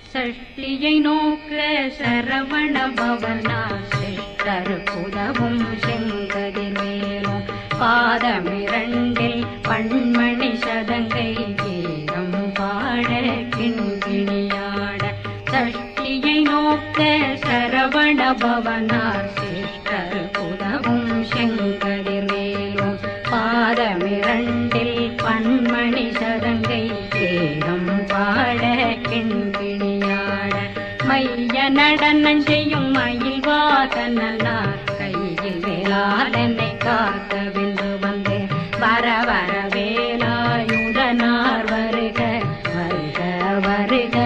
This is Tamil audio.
சஷ்டியை நோக்க சரவண பவனா சிஷ்டருக்குதவும் செங்கதிர் மேலும் பாதமிரண்டில் பண்மணி சதங்கை கீதம் பாட கிண்கிணியாட சஷ்டியை நோக்க சரவண பவனார் சிஷ்டருக்குதவும் செங்கதிர் மேலும் பாதமிரண்டில் பண்மணி சதங்கை கீதம் பாட கிண்கிணியாட மைய நடனம் செய்யும் மயில் வாசனார் கையில் வேளாளனை காக்க வென்று வந்து வர வர வேலாயுதனார் வருக வருக வருக